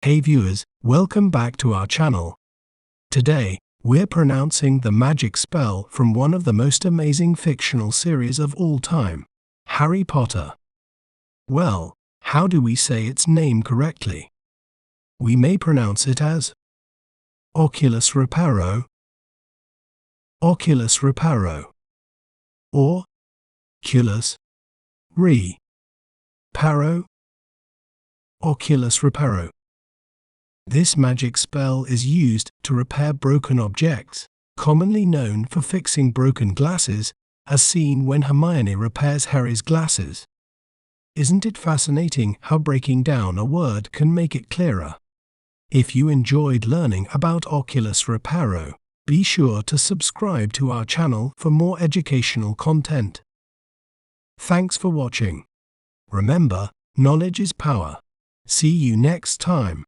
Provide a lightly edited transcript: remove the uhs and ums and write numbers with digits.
Hey viewers, welcome back to our channel. Today, we're pronouncing the magic spell from one of the most amazing fictional series of all time, Harry Potter. Well, how do we say its name correctly? We may pronounce it as Oculus Reparo, Oculus Reparo, or Oculus Reparo, Oculus Reparo. This magic spell is used to repair broken objects, commonly known for fixing broken glasses, as seen when Hermione repairs Harry's glasses. Isn't it fascinating how breaking down a word can make it clearer? If you enjoyed learning about Oculus Reparo, be sure to subscribe to our channel for more educational content. Thanks for watching. Remember, knowledge is power. See you next time.